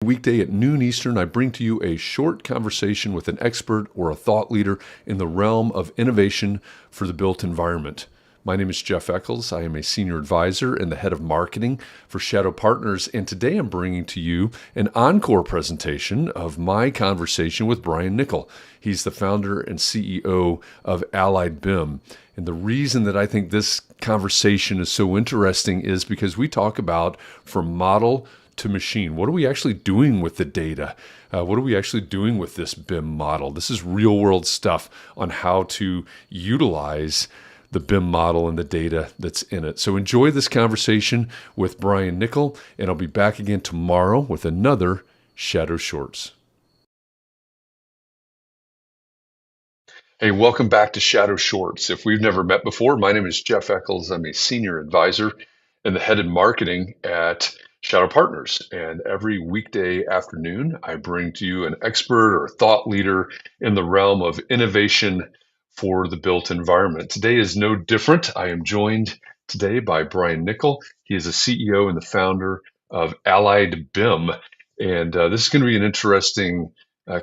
Weekday at noon Eastern, I bring to you a short conversation with an expert or a thought leader in the realm of innovation for the built environment. My name is Jeff Echols. I am a senior advisor and the head of marketing for Shadow Partners. And today I'm bringing to you an encore presentation of my conversation with Brian Nickel. He's the founder and CEO of Allied BIM. And the reason that I think this conversation is so interesting is because we talk about from model to machine. What are we actually doing with the data? What are we actually doing with this BIM model? This is real world stuff on how to utilize the BIM model and the data that's in it. So enjoy this conversation with Brian Nickel, and I'll be back again tomorrow with another Shadow Shorts. Hey, welcome back to Shadow Shorts. If we've never met before, my name is Jeff Echols. I'm a senior advisor and the head of marketing at Shadow Partners. And every weekday afternoon, I bring to you an expert or thought leader in the realm of innovation for the built environment. Today is no different. I am joined today by Brian Nickel. He is a CEO and the founder of Allied BIM. And this is going to be an interesting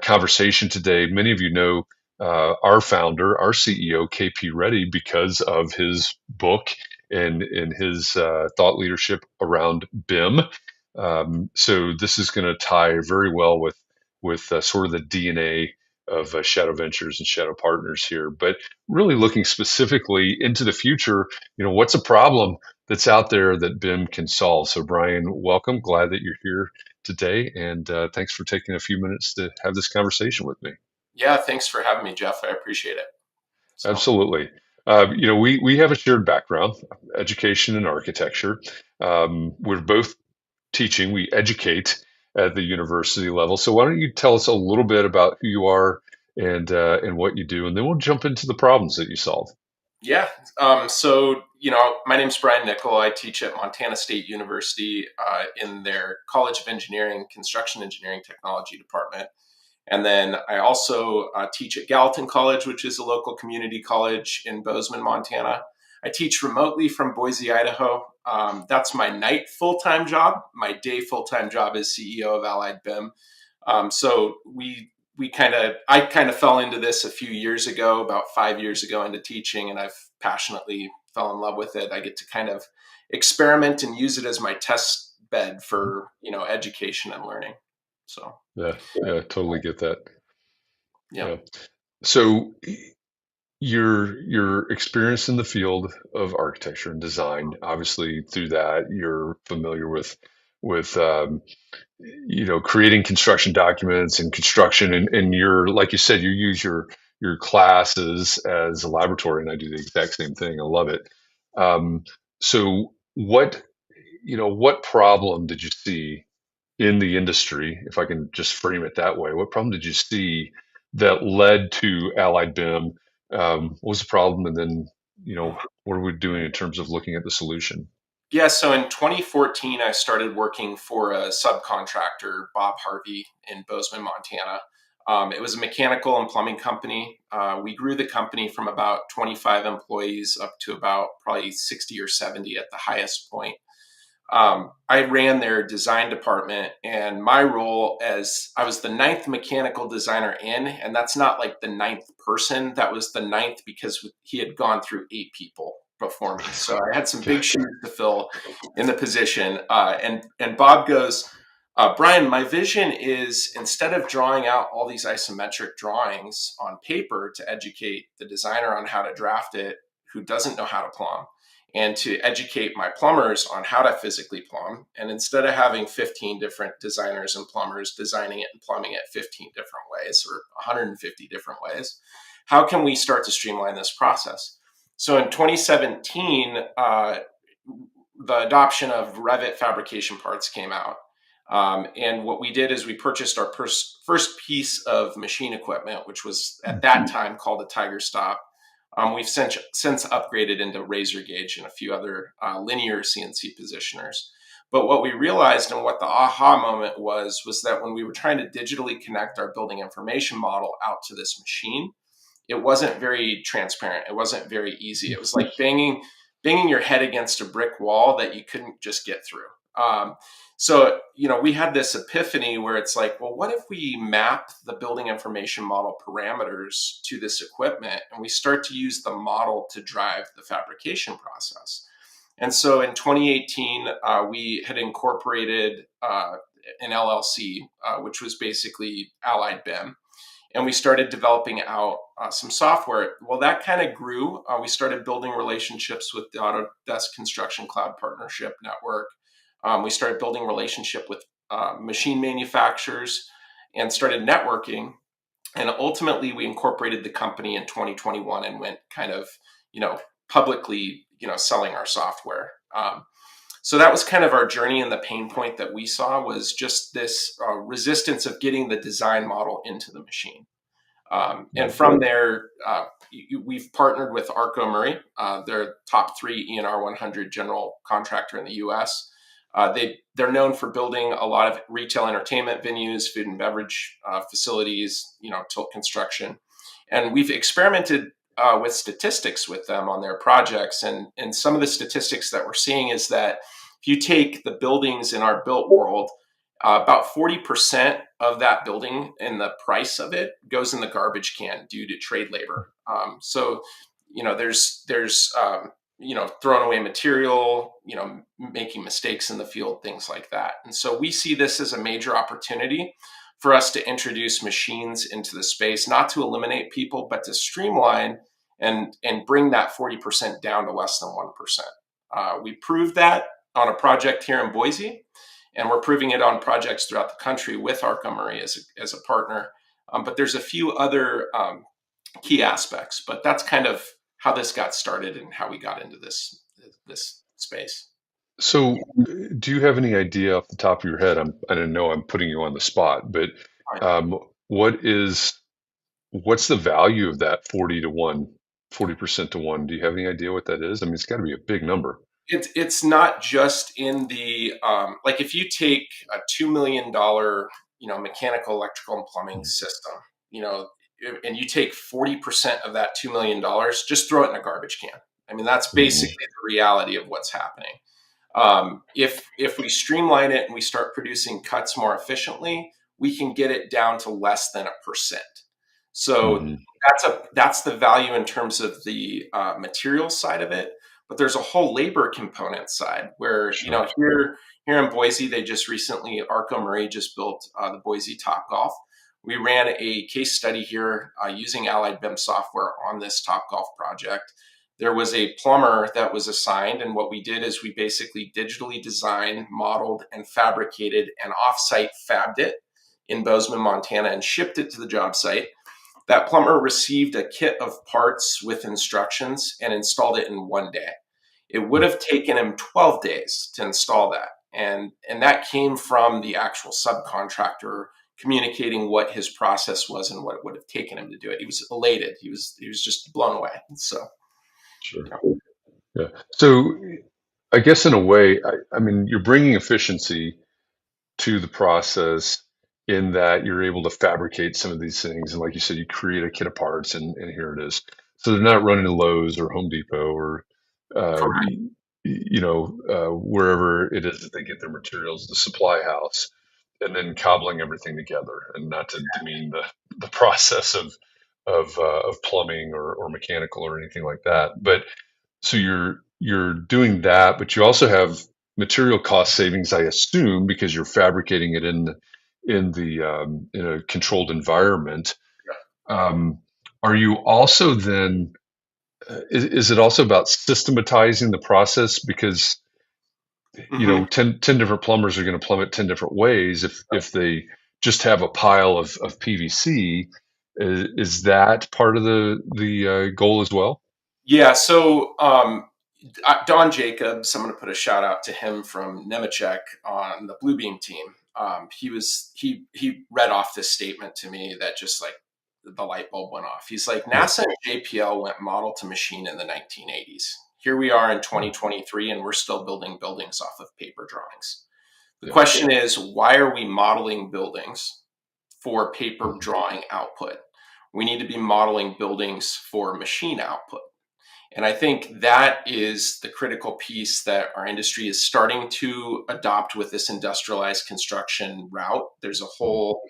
conversation today. Many of you know our founder, our CEO, KP Reddy, because of his book and his thought leadership around BIM. So this is going to tie very well with sort of the DNA of Shadow Ventures and Shadow Partners here, but really looking specifically into the future. What's a problem that's out there that BIM can solve? So Brian, welcome. Glad that you're here today, and thanks for taking a few minutes to have this conversation with me. Yeah, thanks for having me, Jeff. I appreciate it. So, Absolutely. We have a shared background, education and architecture. We're both teaching. We educate at the university level. So why don't you tell us a little bit about who you are and what you do, and then we'll jump into the problems that you solve. yeah. My name's Brian Nickel. I teach at Montana State University in their College of Engineering, Construction Engineering Technology department. And then I also teach at Gallatin College, which is a local community college in Bozeman, Montana. I teach remotely from Boise, Idaho. That's my night full-time job. My day full-time job is CEO of Allied BIM. I kind of fell into this a few years ago, about 5 years ago into teaching, and I've passionately fell in love with it. I get to kind of experiment and use it as my test bed for, education and learning. So, Yeah, yeah, totally get that. yeah. Yeah. So your experience in the field of architecture and design, obviously through that you're familiar with creating construction documents and construction, and you're, like you said, you use your classes as a laboratory, and I do the exact same thing. I love it. um, so what problem did you see in the industry, if I can just frame it that way? What problem did you see that led to Allied BIM? What was the problem, and then what are we doing in terms of looking at the solution? Yeah, so in 2014, I started working for a subcontractor, Bob Harvey, in Bozeman, Montana. It was a mechanical and plumbing company. We grew the company from about 25 employees up to about probably 60 or 70 at the highest point. I ran their design department, and my role as I was the ninth mechanical designer in, and that's not like the ninth person. That was the ninth because he had gone through 8 people before me. So I had some big shoes to fill in the position. And Bob goes, Brian, my vision is instead of drawing out all these isometric drawings on paper to educate the designer on how to draft it, who doesn't know how to plumb, and to educate my plumbers on how to physically plumb. And instead of having 15 different designers and plumbers designing it and plumbing it 15 different ways or 150 different ways, how can we start to streamline this process? So in 2017, the adoption of Revit fabrication parts came out. And what we did is we purchased our first piece of machine equipment, which was at that time called a Tiger Stop. We've since upgraded into razor gauge and a few other linear CNC positioners. But what we realized and what the aha moment was that when we were trying to digitally connect our building information model out to this machine, it wasn't very transparent. It wasn't very easy. It was like banging your head against a brick wall that you couldn't just get through. So, we had this epiphany where it's like, well, what if we map the building information model parameters to this equipment and we start to use the model to drive the fabrication process? And so in 2018, we had incorporated an LLC, which was basically Allied BIM, and we started developing out some software. Well, that kind of grew. We started building relationships with the Autodesk Construction Cloud Partnership Network. We started building relationship with machine manufacturers and started networking. And ultimately, we incorporated the company in 2021 and went kind of, publicly, selling our software. So that was kind of our journey, and the pain point that we saw was just this resistance of getting the design model into the machine. And from there, we've partnered with Arco Murray. They're top three ENR 100 general contractor in the U.S. They're known for building a lot of retail entertainment venues, food and beverage facilities, tilt construction, and we've experimented with statistics with them on their projects. And some of the statistics that we're seeing is that if you take the buildings in our built world, about 40% of that building and the price of it goes in the garbage can due to trade labor. So, there's throwing away material, making mistakes in the field, things like that. And so we see this as a major opportunity for us to introduce machines into the space, not to eliminate people, but to streamline and bring that 40% down to less than 1%. We proved that on a project here in Boise, and we're proving it on projects throughout the country with Arco Murray as a partner. But there's a few other key aspects, but that's kind of how this got started and how we got into this space. So, do you have any idea off the top of your head? I don't know I'm putting you on the spot, but Right. um, what is what's the value of that 40% to one? Do you have any idea what that is? I mean, it's got to be a big number. It's not just in the like if you take a $2 million mechanical, electrical, and plumbing Mhm. system, you know, and you take 40% of that $2 million, just throw it in a garbage can. I mean, that's Mhm. basically the reality of what's happening. If we streamline it and we start producing cuts more efficiently, we can get it down to less than 1%. So Mhm. that's the value in terms of the material side of it. But there's a whole labor component side where Sure. here in Boise, they just recently Arco Murray just built the Boise Top Golf. We ran a case study here using Allied BIM software on this Top Golf project. There was a plumber that was assigned, and what we did is we basically digitally designed, modeled, and fabricated an offsite fabbed it in Bozeman, Montana, and shipped it to the job site. That plumber received a kit of parts with instructions and installed it in 1 day. It would have taken him 12 days to install that. And that came from the actual subcontractor communicating what his process was and what it would have taken him to do it. He was elated. He was just blown away. So, Sure. yeah. Yeah. So, I guess in a way, I mean, you're bringing efficiency to the process in that you're able to fabricate some of these things. And like you said, you create a kit of parts and here it is. So they're not running to Lowe's or Home Depot or, Correct. wherever it is that they get their materials, the supply house, and then cobbling everything together. And not to demean the process of plumbing or mechanical or anything like that. But so you're doing that, but you also have material cost savings, I assume, because you're fabricating it in a controlled environment. Um, are you also then is it also about systematizing the process because Hmm. 10 different plumbers are going to plumb it 10 different ways if they just have a pile of PVC, is that part of the goal as well? Yeah. So, Don Jacobs, I'm going to put a shout out to him from Nemechek on the Bluebeam team. He read off this statement to me that just like the light bulb went off. He's like, Yeah. NASA and JPL went model to machine in the 1980s. Here we are in 2023, and we're still building buildings off of paper drawings. The Yeah. question is, why are we modeling buildings for paper Mhm. drawing output? We need to be modeling buildings for machine output. And I think that is the critical piece that our industry is starting to adopt with this industrialized construction route. There's a whole,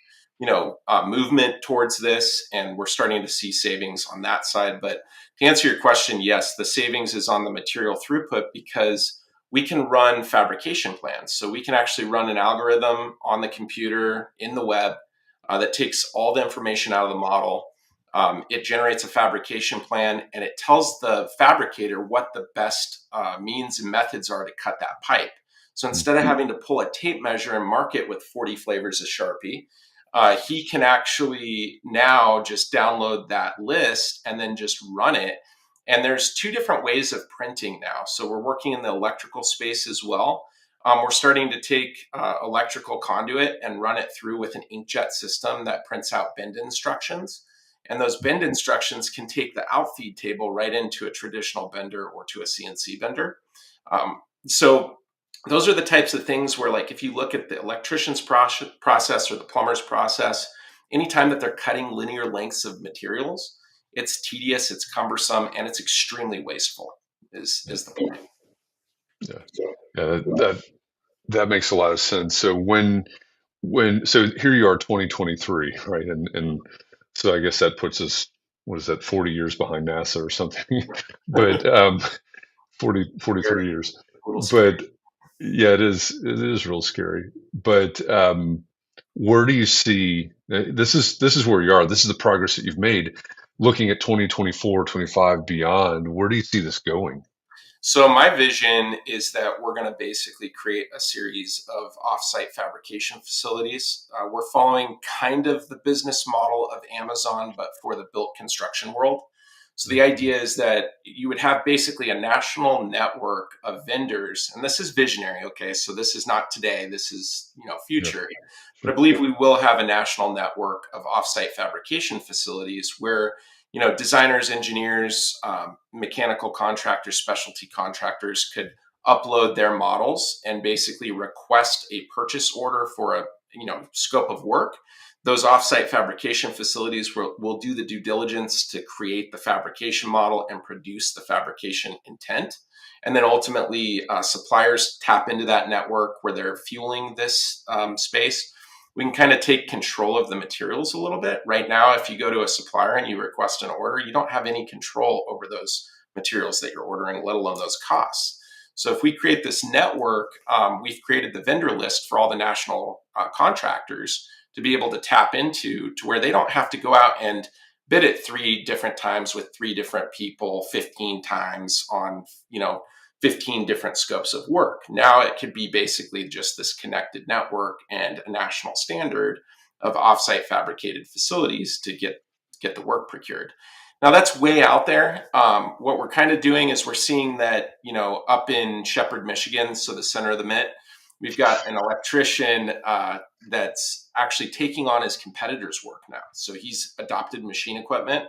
movement towards this, and we're starting to see savings on that side. But to answer your question, yes, the savings is on the material throughput because we can run fabrication plans. So we can actually run an algorithm on the computer in the web that takes all the information out of the model. It generates a fabrication plan and it tells the fabricator what the best means and methods are to cut that pipe. So instead of having to pull a tape measure and mark it with 40 flavors of Sharpie, he can actually now just download that list and then just run it. And there's two different ways of printing now. So we're working in the electrical space as well. We're starting to take electrical conduit and run it through with an inkjet system that prints out bend instructions. And those bend instructions can take the outfeed table right into a traditional bender or to a CNC bender. So those are the types of things where, like, if you look at the electrician's process or the plumber's process, anytime that they're cutting linear lengths of materials, it's tedious, it's cumbersome, and it's extremely wasteful. Is the point? Yeah, yeah, that makes a lot of sense. So so here you are, 2023, right? And so I guess that puts us, what is that, 40 years behind NASA or something? But 43 years. A little scary. But yeah, it is real scary. But where do you see this is where you are. This is the progress that you've made. Looking at 2024, 25 beyond, where do you see this going? So my vision is that we're going to basically create a series of offsite fabrication facilities. We're following kind of the business model of Amazon, but for the built construction world. So the idea is that you would have basically a national network of vendors, and this is visionary. Okay, so this is not today. This is Yeah, future. But I sure. believe we will have a national network of offsite fabrication facilities where designers, engineers, mechanical contractors, specialty contractors could upload their models and basically request a purchase order for a scope of work. Those offsite fabrication facilities will do the due diligence to create the fabrication model and produce the fabrication intent. And then ultimately, suppliers tap into that network where they're fueling this space. We can kind of take control of the materials a little bit. Right now, if you go to a supplier and you request an order, you don't have any control over those materials that you're ordering, let alone those costs. So if we create this network, we've created the vendor list for all the national contractors to be able to tap into, to where they don't have to go out and bid it 3 different times with 3 different people 15 times on 15 different scopes of work. Now it could be basically just this connected network and a national standard of offsite fabricated facilities to get the work procured. Now that's way out there. What we're kind of doing is we're seeing that up in Shepherd, Michigan, so the center of the Mitt, we've got an electrician that's actually taking on his competitors' work now. So he's adopted machine equipment,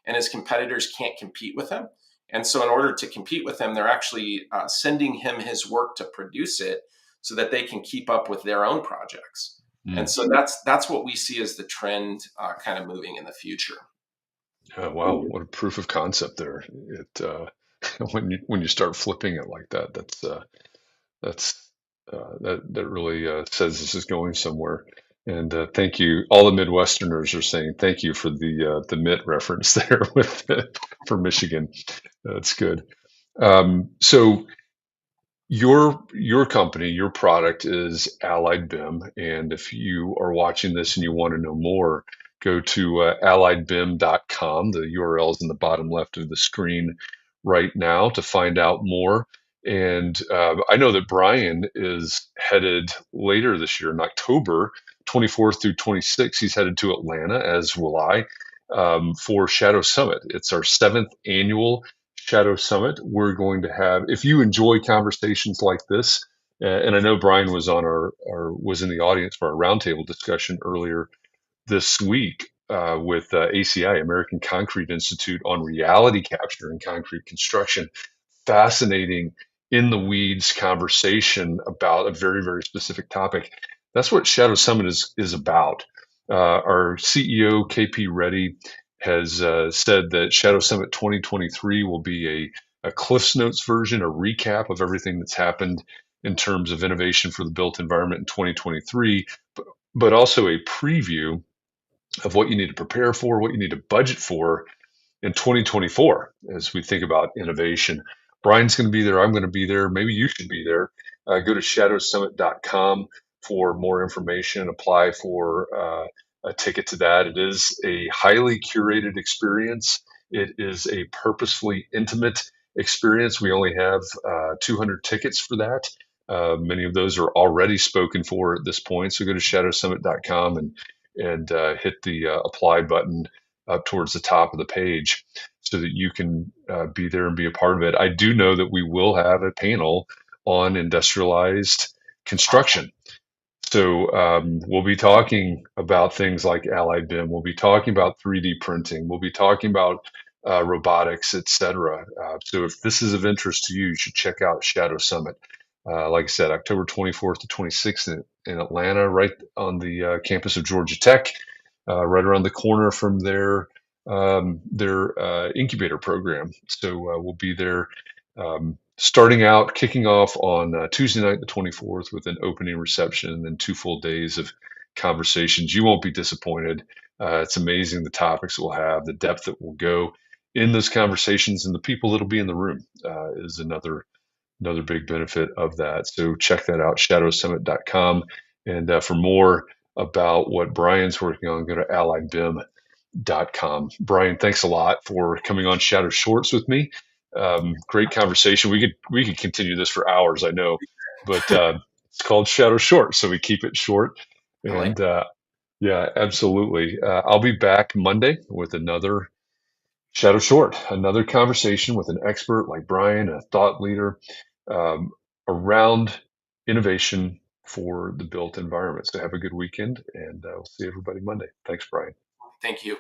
and his competitors can't compete with him. And so, in order to compete with him, they're actually sending him his work to produce it so that they can keep up with their own projects. And Mm. so that's what we see as the trend, kind of moving in the future. Yeah, wow, what a proof of concept there. It when you start flipping it like that, that's that really says this is going somewhere. And thank you. All the Midwesterners are saying thank you for the Mitt reference there with for Michigan. That's good. So your company, your product is Allied BIM, and if you are watching this and you want to know more, go to alliedbim.com. The URL is in the bottom left of the screen right now to find out more. And I know that Brian is headed later this year in October 24th through 26th. He's headed to Atlanta, as will I, for Shadow Summit. It's our seventh annual Shadow Summit. We're going to have, if you enjoy conversations like this, and I know Brian was on our was in the audience for our roundtable discussion earlier this week with ACI, American Concrete Institute, on reality capture and concrete construction. Fascinating, in the weeds conversation about a very, very specific topic. That's what Shadow Summit is about. Our CEO, KP Reddy, has said that Shadow Summit 2023 will be a a Cliffs Notes version, a recap of everything that's happened in terms of innovation for the built environment in 2023, but also a preview of what you need to prepare for, what you need to budget for in 2024 as we think about innovation. Brian's going to be there. I'm going to be there. Maybe you should be there. Go to shadowsummit.com for more information. Apply for a ticket to that. It is a highly curated experience. It is a purposefully intimate experience. We only have 200 tickets for that. Many of those are already spoken for at this point. So go to shadowsummit.com and hit the apply button up towards the top of the page so that you can be there and be a part of it. I do know that we will have a panel on industrialized Awesome. construction. So we'll be talking about things like Allied BIM. We'll be talking about 3D printing. We'll be talking about robotics, etc. So if this is of interest to you, you should check out Shadow Summit. Like I said, October 24th to 26th in Atlanta, right on the campus of Georgia Tech, right around the corner from their incubator program. So we'll be there starting out, kicking off on Tuesday night, the 24th, with an opening reception and then 2 full days of conversations. You won't be disappointed. It's amazing the topics we'll have, the depth that will go in those conversations, and the people that'll be in the room is another big benefit of that. So check that out, shadowsummit.com. And for more about what Brian's working on, go to alliedbim.com. Brian, thanks a lot for coming on Shadow Shorts with me. Great conversation. We could continue this for hours, I know, but it's called Shadow Short, so we keep it short. I like. And yeah, absolutely. I'll be back Monday with another Shadow Short, another conversation with an expert like Brian, a thought leader um, around innovation for the built environment. So have a good weekend, and we'll see everybody Monday. Thanks, Brian. Thank you.